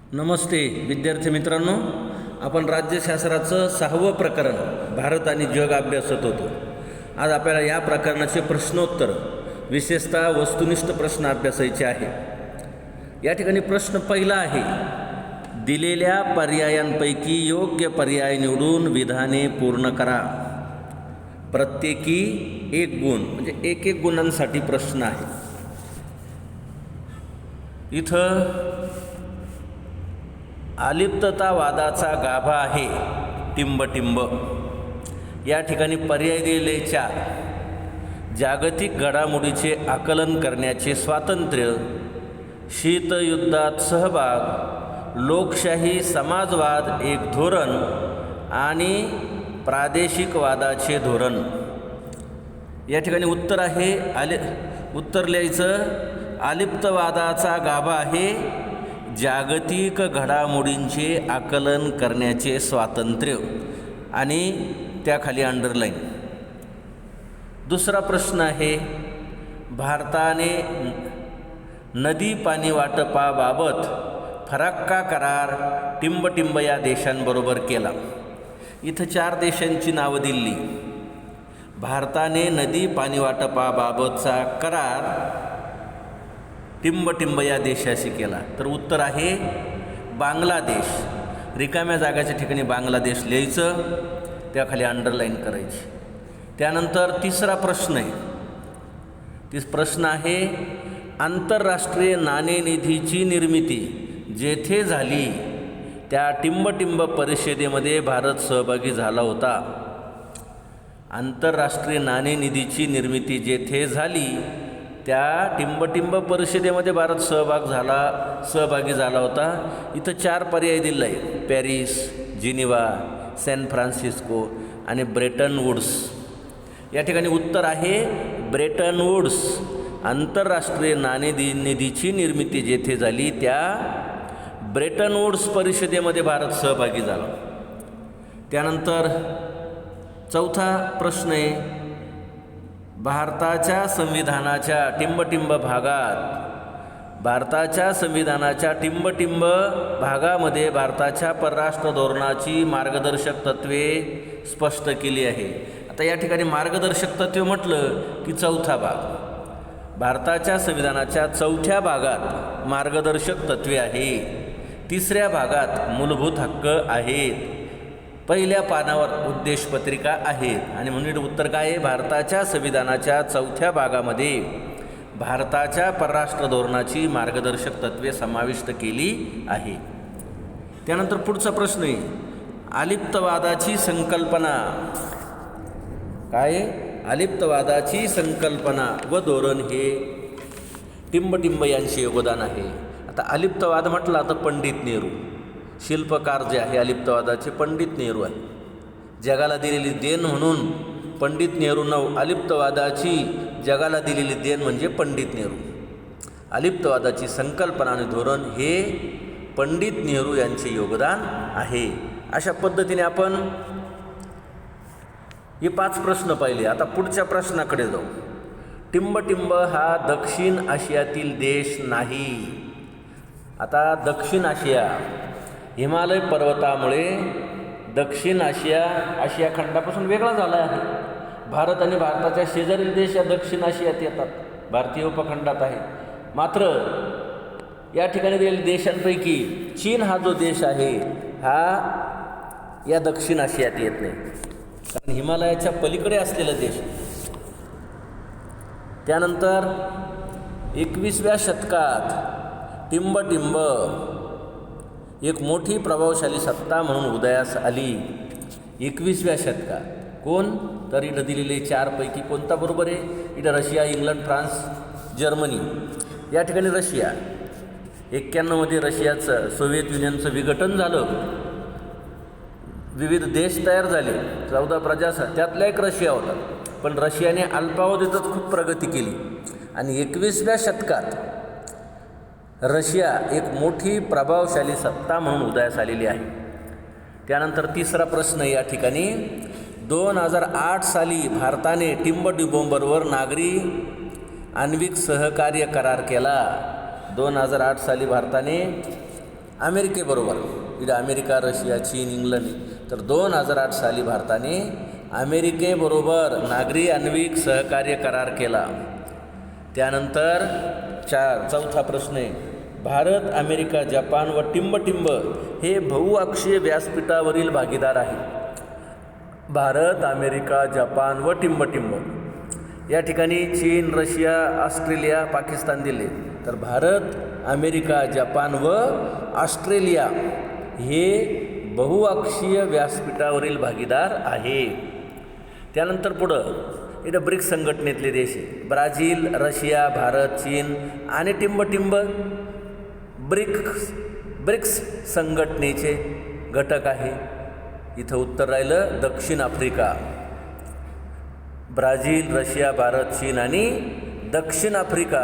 नमस्ते विद्यार्थी मित्रांनो, आपण राज्यशास्त्राचं 6वं प्रकरण भारत आणि जग अभ्यासत होतो. आज आपल्याला या प्रकरणाचे प्रश्नोत्तर विशेषतः वस्तुनिष्ठ प्रश्न अभ्यासायचे आहे. या ठिकाणी प्रश्न पहिला आहे, दिलेल्या पर्यायांपैकी योग्य पर्याय निवडून विधाने पूर्ण करा. प्रत्येकी 1 गुण, म्हणजे 1-1 गुणांसाठी प्रश्न आहे. इथं अलिप्ततावादाचा गाभा आहे टिंबटिंब. या ठिकाणी पर्याय दिलेले 4. जागतिक घडामोडीचे आकलन करण्याचे स्वातंत्र्य, शीतयुद्धात सहभाग, लोकशाही समाजवाद एक धोरण आणि प्रादेशिकवादाचे धोरण. या ठिकाणी उत्तर आहे उत्तर लिहायचं, अलिप्तवादाचा गाभा आहे जागतिक घडामोडींचे आकलन करण्याचे स्वातंत्र्य आणि त्याखाली अंडरलाईन. दुसरा प्रश्न आहे, भारताने नदी पाणी वाटपाबाबत फराक्का करार टिंबटिंब या देशांबरोबर केला. इथं 4 देशांची नावं दिली. भारताने नदी पाणी वाटपाबाबतचा करार टिंबटिंब या देशाशी केला. तर उत्तर आहे बांगलादेश. रिकाम्या जागाच्या ठिकाणी बांगलादेश लिहायचं, त्याखाली अंडरलाईन करायची. त्यानंतर तिसरा प्रश्न आहे. प्रश्न आहे, आंतरराष्ट्रीय नाणेनिधीची निर्मिती जेथे झाली त्या टिंबटिंब परिषदेमध्ये भारत सहभागी झाला होता. आंतरराष्ट्रीय नाणेनिधीची निर्मिती जेथे झाली त्या टिंबटिंब परिषदेमध्ये भारत सहभागी झाला होता. इथं 4 पर्याय दिले आहे, पॅरिस, जिनिवा, सॅन फ्रान्सिस्को आणि ब्रेटन वुड्स. या ठिकाणी उत्तर आहे ब्रेटन वुड्स. आंतरराष्ट्रीय नाणेनिधीची निर्मिती जेथे झाली त्या ब्रेटन वुड्स परिषदेमध्ये भारत सहभागी झाला. त्यानंतर चौथा प्रश्न आहे, भारताच्या संविधानाच्या टिंबटिंब भागामध्ये भारताच्या परराष्ट्र धोरणाची मार्गदर्शक तत्त्वे स्पष्ट केली आहे. आता या ठिकाणी मार्गदर्शक तत्त्वे म्हटलं की चौथा भाग. भारताच्या संविधानाच्या 4थ्या भागात मार्गदर्शक तत्त्वे आहे. 3ऱ्या भागात मूलभूत हक्क आहेत. पहिल्या पानावर उद्देशपत्रिका आहेत. आणि म्हणून उत्तर काय आहे, भारताच्या संविधानाच्या 4थ्या भागामध्ये भारताच्या परराष्ट्र धोरणाची मार्गदर्शक तत्त्वे समाविष्ट केली आहे. त्यानंतर पुढचा प्रश्न आहे, अलिप्तवादाची संकल्पना काय? अलिप्तवादाची संकल्पना व धोरण हे टिंबटिंब यांचे योगदान आहे. आता अलिप्तवाद म्हटला तर पंडित नेहरू, शिल्पकार जे आहे अलिप्तवादाचे पंडित नेहरू आहे. जगाला दिलेली देण म्हणून पंडित नेहरू अलिप्तवादाची जगाला दिलेली देण म्हणजे पंडित नेहरू. अलिप्तवादाची संकल्पना आणि धोरण हे पंडित नेहरू यांचे योगदान आहे. अशा पद्धतीने आपण हे 5 प्रश्न पाहिले. आता पुढच्या प्रश्नाकडे जाऊ. टिंबटिंब हा दक्षिण आशियातील देश नाही. आता दक्षिण आशिया, हिमालय पर्वतामुळे दक्षिण आशिया खंडापासून वेगळा झाला आहे. भारत आणि भारताच्या शेजारील देश या दक्षिण आशियात येतात, भारतीय उपखंडात आहे. मात्र या ठिकाणी दिलेल्या देशांपैकी चीन हा जो देश आहे हा या दक्षिण आशियात येत नाही, कारण हिमालयाच्या पलीकडे असलेला देश. त्यानंतर 21व्या शतकात टिंबटिंब एक मोठी प्रभावशाली सत्ता म्हणून उदयास आली. 21व्या शतकात कोण? तर इथं दिलेले 4 पैकी कोणता बरोबर आहे? इथं रशिया, इंग्लंड, फ्रान्स, जर्मनी. या ठिकाणी रशिया 91मध्ये रशियाचं सोव्हिएत युनियनचं विघटन झालं. विविध देश तयार झाले, 14 प्रजासत्ताक, त्यातला एक रशिया होता. पण रशियाने अल्पावधीतच खूप प्रगती केली आणि 21व्या शतकात रशिया एक मोठी प्रभावशाली सत्ता म्हणून उदयास आलेली आहे. त्यानंतर 3रा प्रश्न या ठिकाणी, 2008 साली भारताने टिंबटिंबबरोबर नागरी आण्विक सहकार्य करार केला. 2008 साली भारताने अमेरिकेबरोबर. इथं अमेरिका, रशिया, चीन, इंग्लंड. तर 2008 साली भारताने अमेरिकेबरोबर नागरी आण्विक सहकार्य करार केला. त्यानंतर चौथा प्रश्न आहे, भारत, अमेरिका, जपान व टिंबटिंब हे बहुअक्षीय व्यासपीठावरील भागीदार आहे. भारत, अमेरिका, जपान व टिंबटिंब या ठिकाणी चीन, रशिया, ऑस्ट्रेलिया, पाकिस्तान दिले. तर भारत, अमेरिका, जपान व ऑस्ट्रेलिया हे बहुअक्षीय व्यासपीठावरील भागीदार आहे. त्यानंतर पुढं इथं ब्रिक्स संघटनेतले देश आहे. ब्राझील, रशिया, भारत, चीन आणि टिंबटिंब ब्रिक्स संघटनेचे घटक आहे. इथं उत्तर राहिलं दक्षिण आफ्रिका. ब्राझील, रशिया, भारत, चीन आणि दक्षिण आफ्रिका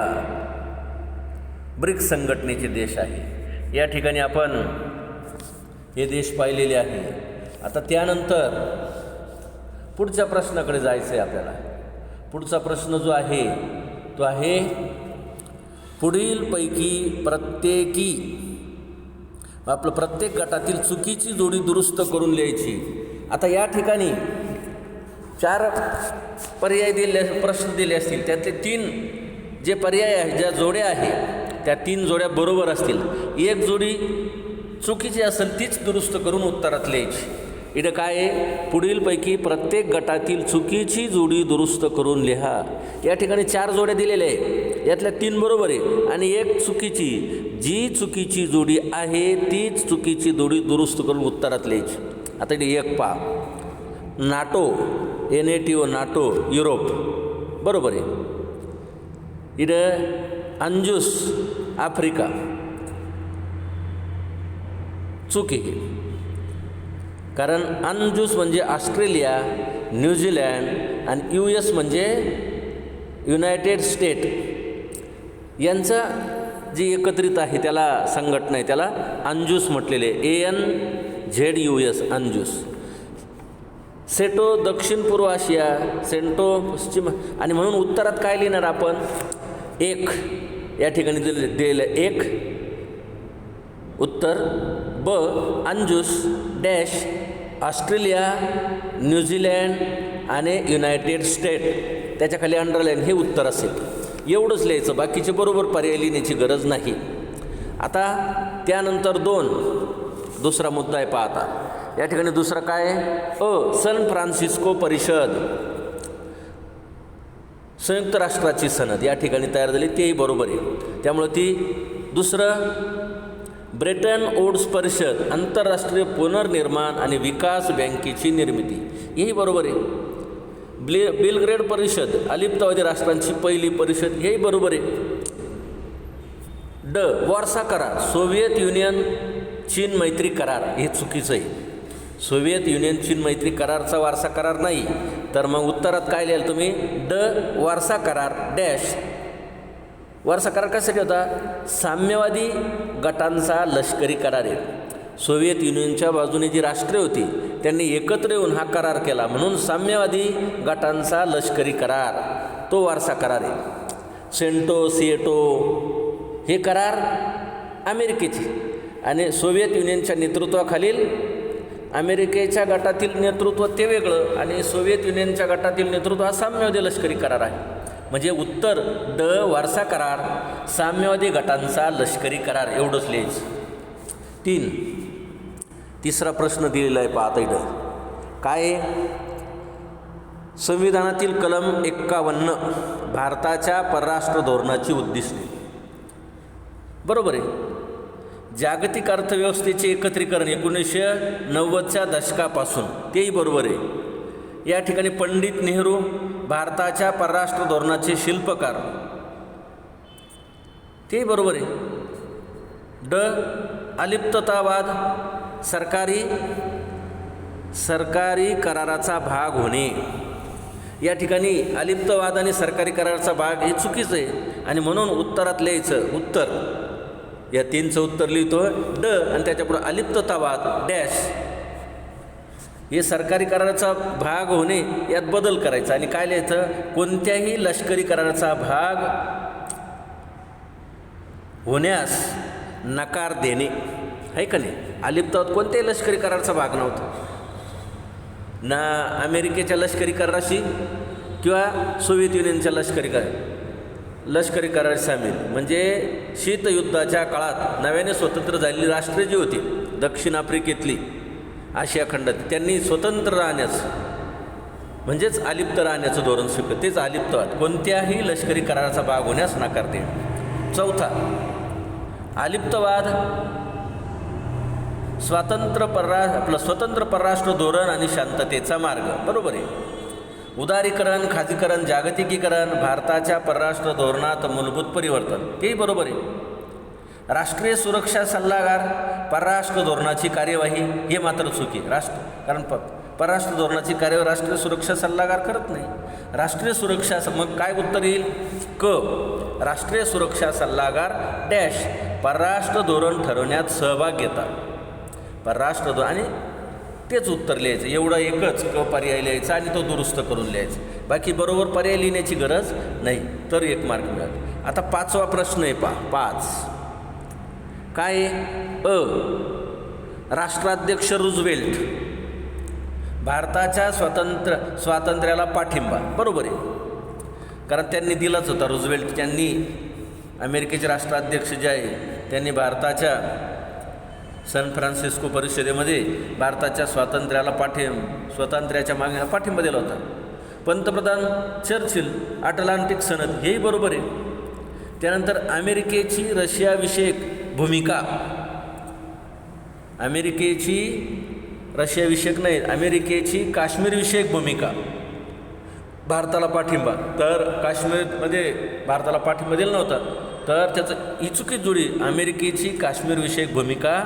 ब्रिक्स संघटनेचे देश आहे. या ठिकाणी आपण हे देश पाहिलेले आहे. आता त्यानंतर पुढच्या प्रश्नाकडे जायचं आहे आपल्याला. पुढचा प्रश्न जो आहे तो आहे, पुढीलपैकी प्रत्येक गटातील चुकीची जोडी दुरुस्त करून लिहायची. आता या ठिकाणी 4 पर्याय प्रश्न दिले असतील. त्यातले 3 जे पर्याय आहेत, ज्या जोड्या आहेत त्या 3 जोड्या बरोबर असतील. एक जोडी चुकीची असेल तीच दुरुस्त करून उत्तरात लिहायची. इथं काय आहे, पुढीलपैकी प्रत्येक गटातील चुकीची जोडी दुरुस्त करून लिहा. या ठिकाणी 4 जोड्या दिलेल्या आहे, यातल्या 3 बरोबर आहे आणि एक चुकीची. जी चुकीची जोडी आहे तीच चुकीची जोडी दुरुस्त करून उत्तरात लिहायची. आता इथे एक पहा, नाटो, NATO, नाटो, युरोप बरोबर आहे. इथं अंजुस, आफ्रिका चूक आहे. कारण अंजुस म्हणजे ऑस्ट्रेलिया, न्यूझीलँड आणि US म्हणजे युनायटेड स्टेट यांचा जी एकत्रित आहे त्याला संघटना आहे, त्याला अंजुस म्हटलेले. ANZUS अंजुस. सेटो दक्षिण पूर्व आशिया, सेंटो पश्चिम. आणि म्हणून उत्तरात काय लिहिणार आपण, 1 या ठिकाणी दिलेलं 1 उत्तर. ब अंजुस डॅश ऑस्ट्रेलिया, न्यूझीलँड आणि युनायटेड स्टेट, त्याच्याखाली अंडरलाईन, हे उत्तर असेल. एवढंच लिहायचं, बाकीचे बरोबर पर्याय लिहिण्याची गरज नाही. आता त्यानंतर दुसरा मुद्दा आहे पाहता. या ठिकाणी दुसरा काय आहे, सान फ्रान्सिस्को परिषद, संयुक्त राष्ट्राची सनद या ठिकाणी तयार झाली, तेही बरोबर आहे. त्यामुळे ती. दुसरं ब्रेटन वुड्स परिषद, आंतरराष्ट्रीय पुनर्निर्माण आणि विकास बँकेची निर्मिती, हेही बरोबर आहे. बेलग्रेड परिषद, अलिप्तवादी राष्ट्रांची पहिली परिषद, हेही बरोबर आहे. वॉर्सा करार, सोव्हिएत युनियन चीन मैत्री करार, हे चुकीचं आहे. सोव्हिएत युनियन चीन मैत्री करारचा वारसा करार नाही. तर मग उत्तरात काय लिहाल तुम्ही, वारसा करार डॅश. वारसा करार कशासाठी होता, साम्यवादी गटांचा लष्करी करार आहे. सोव्हिएत युनियनच्या बाजूने जी राष्ट्रे होती त्यांनी एकत्र येऊन हा करार केला, म्हणून साम्यवादी गटांचा लष्करी करार, तो वारसा करार आहे. सिएटो हे करार अमेरिकेचे आणि सोव्हिएत युनियनच्या नेतृत्वाखालील अमेरिकेच्या गटातील नेतृत्व ते वेगळं आणि सोव्हिएत युनियनच्या गटातील नेतृत्व हा साम्यवादी लष्करी करार आहे. म्हणजे उत्तर वारसा करार, साम्यवादी गटांचा लष्करी करार, एवढंच लिहायचं. 3 तिसरा प्रश्न दिलेला आहे पाहता इथं. काय, संविधानातील कलम 51 भारताच्या परराष्ट्र धोरणाची उद्दिष्टे, बरोबर आहे. जागतिक अर्थव्यवस्थेचे एकत्रीकरण 1990च्या दशकापासून, तेही बरोबर आहे. या ठिकाणी पंडित नेहरू भारताच्या परराष्ट्र धोरणाचे शिल्पकार, तेही बरोबर आहे. अलिप्ततावाद, सरकारी कराराचा भाग होणे. या ठिकाणी अलिप्तवाद आणि सरकारी कराराचा भाग हे चुकीचं आहे आणि म्हणून उत्तरात लिहायचं. उत्तर या 3चं उत्तर लिहितो आणि त्याच्यापुढे अलिप्ततावाद डॅश, हे सरकारी कराराचा भाग होणे यात बदल करायचा आणि काय लिहायचं, कोणत्याही लष्करी कराराचा भाग होण्यास नकार देणे, आहे का नाही. अलिप्तवाद कोणत्याही लष्करी कराराचा भाग नव्हता, ना अमेरिकेच्या लष्करी कराराशी किंवा सोव्हिएत युनियनच्या लष्करी करार सामील. म्हणजे शीतयुद्धाच्या काळात नव्याने स्वतंत्र झालेली राष्ट्रे जी होती दक्षिण आफ्रिकेतली, आशिया खंडात, त्यांनी स्वतंत्र राहण्यास म्हणजेच अलिप्त राहण्याचं धोरण स्वीकारलं. तेच अलिप्तवाद, कोणत्याही लष्करी कराराचा भाग होण्यास नकार देणे. चौथा, अलिप्तवाद स्वतंत्र परराष्ट्र धोरण आणि शांततेचा मार्ग. बरोबर आहे. उदारीकरण, खाजगीकरण, जागतिकीकरण, भारताच्या परराष्ट्र धोरणात मूलभूत परिवर्तन, तेही बरोबर आहे. राष्ट्रीय सुरक्षा सल्लागार, परराष्ट्र धोरणाची कार्यवाही, हे मात्र चुकी. कारण परराष्ट्र धोरणाची कार्यवाही राष्ट्रीय सुरक्षा सल्लागार करत नाही. राष्ट्रीय सुरक्षा, मग काय उत्तर येईल? क, राष्ट्रीय सुरक्षा सल्लागार डॅश परराष्ट्र धोरण ठरवण्यात सहभाग घेतात. परराष्ट्र धोरण, आणि तेच उत्तर लिहायचं. एवढं एकच क पर्याय लिहायचा आणि तो दुरुस्त करून लिहायचा. बाकी बरोबर पर्याय लिहिण्याची गरज नाही, तर 1 मार्क मिळाला. आता 5वा प्रश्न आहे. 5 काय? राष्ट्राध्यक्ष रूझवेल्ट भारताच्या स्वातंत्र्याला पाठिंबा. बरोबर आहे, कारण त्यांनी दिलाच होता. रूझवेल्ट त्यांनी, अमेरिकेचे राष्ट्राध्यक्ष जे आहे, त्यांनी भारताच्या सान फ्रान्सिस्को परिषदेमध्ये भारताच्या स्वातंत्र्याच्या मागणीला पाठिंबा दिला होता. पंतप्रधान चर्चिल, अटलांटिक सनद, हेही बरोबर आहे. त्यानंतर अमेरिकेची रशियाविषयक भूमिका, अमेरिकेची काश्मीरविषयक भूमिका, भारताला पाठिंबा. तर काश्मीरमध्ये भारताला पाठिंबा दिला नव्हता, तर त्याचं ही चुकीच जोडी. अमेरिकेची काश्मीरविषयक भूमिका,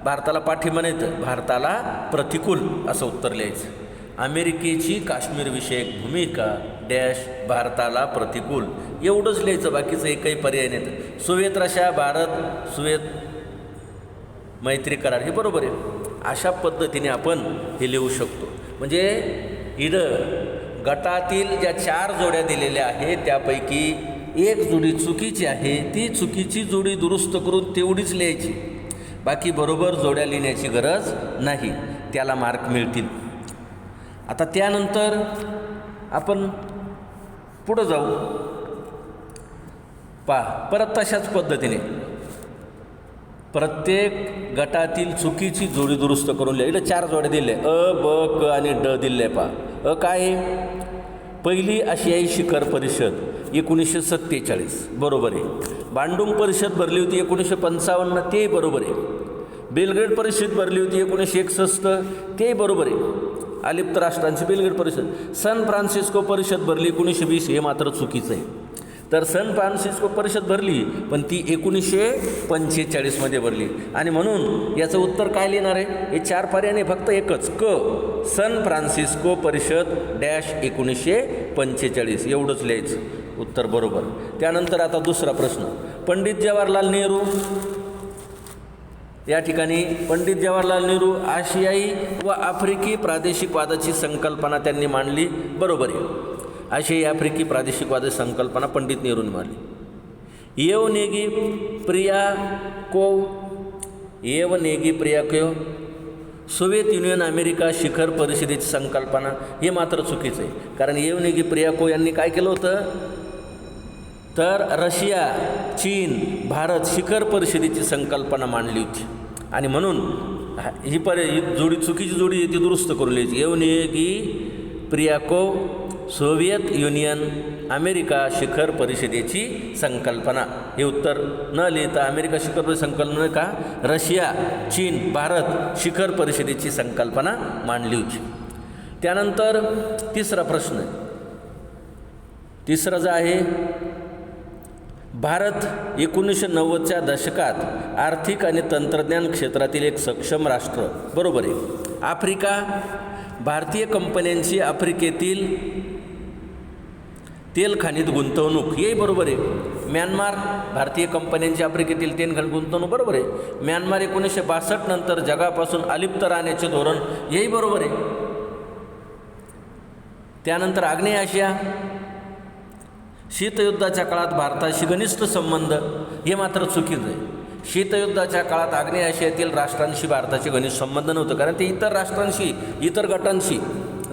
भारताला पाठिंबा नाही तर भारताला प्रतिकूल, असं उत्तर लिहायचं. अमेरिकेची काश्मीरविषयक भूमिका डॅश भारताला प्रतिकूल, एवढंच लिहायचं. बाकीचं एकही पर्याय नाही. सोव्हिएत रशिया भारत सोव्हिएत मैत्री करार, हे बरोबर आहे. अशा पद्धतीने आपण हे लिहू शकतो. म्हणजे इथं गटातील ज्या 4 जोड्या दिलेल्या आहेत त्यापैकी एक जोडी चुकीची आहे. ती चुकीची जोडी दुरुस्त करून तेवढीच लिहायची. बाकी बरोबर जोड्या लिहिण्याची गरज नाही, त्याला मार्क मिळतील. आता त्यानंतर आपण पुढं जाऊ. परत तशाच पद्धतीने प्रत्येक गटातील चुकीची जोडी दुरुस्त करून लिहा. इथं 4 जोड्या दिल्या, अ, ब, क आणि ड दिले. काय आहे? पहिली आशियाई शिखर परिषद 1947, बरोबर आहे. बांडुंग परिषद भरली होती 1955, तेही बरोबर आहे. बेलग्रेड परिषद भरली होती 1961, तेही बरोबर आहे. अलिप्त राष्ट्रांची बेलग्रेड परिषद. सान फ्रान्सिस्को परिषद भरली 1920, हे मात्र चुकीचं आहे. तर सान फ्रान्सिस्को परिषद भरली, पण ती 1945मध्ये भरली. आणि म्हणून याचं उत्तर काय लिहिणार आहे? हे 4 पर्याय नाही, फक्त एकच. क, सान फ्रान्सिस्को परिषद डॅश 1945, एवढंच लिहायचं. उत्तर बरोबर. त्यानंतर आता दुसरा प्रश्न. पंडित जवाहरलाल नेहरू, या ठिकाणी पंडित जवाहरलाल नेहरू आशियाई व आफ्रिकी प्रादेशिकवादाची संकल्पना त्यांनी मांडली. बरोबर आहे. आशियाई आफ्रिकी प्रादेशिकवादाची संकल्पना पंडित नेहरूंनी मांडली. येवनेगी प्रियाकोव सोव्हिएत युनियन अमेरिका शिखर परिषदेची संकल्पना, हे मात्र चुकीचं आहे. कारण येवनेगी प्रियाकोव यांनी काय केलं होतं? तर रशिया, चीन, भारत शिखर परिषदेची संकल्पना मांडली होती. आणि म्हणून ही जोडी चुकीची जोडी ती दुरुस्त करून लिहायची. येवनेगी प्रियाकोव सोव्हिएत युनियन अमेरिका शिखर परिषदेची संकल्पना, हे उत्तर न लिहिता अमेरिका शिखर परिषद संकल्पना का रशिया, चीन, भारत शिखर परिषदेची संकल्पना मांडली होती. त्यानंतर तिसरा प्रश्न. तिसरा जो आहे, भारत 1990च्या दशकात आर्थिक आणि तंत्रज्ञान क्षेत्रातील एक सक्षम राष्ट्र. बरोबर आहे. आफ्रिका, भारतीय कंपन्यांची आफ्रिकेतील तेल खाणीत गुंतवणूक, हेही बरोबर आहे. म्यानमार, भारतीय कंपन्यांची आफ्रिकेतील तेल खाणीत गुंतवणूक, बरोबर आहे. म्यानमार 1962 नंतर जगापासून अलिप्त राहण्याचे धोरण, हेही बरोबर आहे. त्यानंतर आग्नेय आशिया, शीतयुद्धाच्या काळात भारताशी घनिष्ठ संबंध, हे मात्र चुकीचं आहे. शीतयुद्धाच्या काळात आग्नेय आशियातील राष्ट्रांशी भारताचे घनिष्ठ संबंध नव्हते, कारण ते इतर राष्ट्रांशी, इतर गटांशी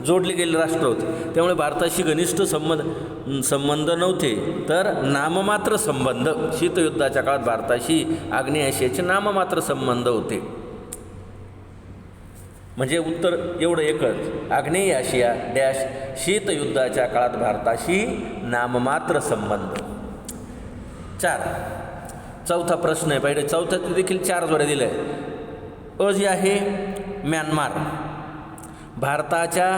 जोडले गेलेले राष्ट्र होते. त्यामुळे भारताशी घनिष्ठ संबंध नव्हते, तर नाममात्र संबंध. शीतयुद्धाच्या काळात भारताशी आग्नेय आशियाचे नाममात्र संबंध होते. म्हणजे उत्तर एवढं एकच, आग्नेय आशिया डॅश शीतयुद्धाच्या काळात भारताशी नाममात्र संबंध. 4. चौथा प्रश्न आहे. पहिले चौथ्यात देखील 4 जोड्या दिल्या आहे. जी आहे म्यानमार. भारताच्या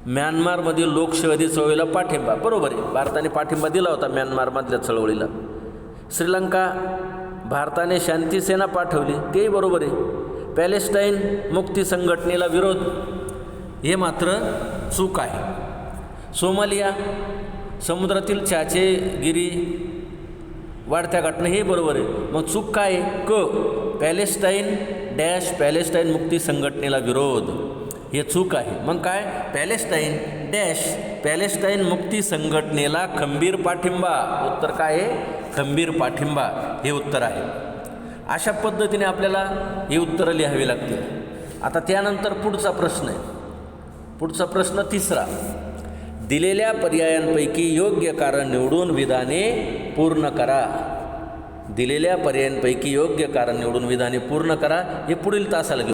म्यानमारमधील लोकशाही चळवळीला पाठिंबा. बरोबर आहे, भारताने पाठिंबा दिला होता म्यानमारमधल्या चळवळीला. श्रीलंका, भारताने शांतीसेना पाठवली, तेही बरोबर आहे. पॅलेस्टाईन मुक्ती संघटनेला विरोध, हे मात्र चूक आहे. सोमालिया, समुद्रातील चाचेगिरी वाढत्या घटना, हे बरोबर आहे. मग चूक काय आहे? पॅलेस्टाईन डॅश पॅलेस्टाईन मुक्ती संघटनेला विरोध, हे चूक आहे. मग काय? पॅलेस्टाईन डॅश पॅलेस्टाईन मुक्ती संघटनेला खंबीर पाठिंबा. उत्तर काय आहे? खंबीर पाठिंबा हे उत्तर आहे. अशा पद्धतीने आपल्याला ही उत्तरं लिहावी लागतील. आता त्यानंतर पुढचा प्रश्न आहे. पुढचा प्रश्न 3. दिलेल्या पर्यायांपैकी योग्य कारण निवडून विधाने पूर्ण करा. दिलेल्या पर्यायांपैकी योग्य कारण निवडून विधाने पूर्ण करा. हे पुढील तासाला घेऊ.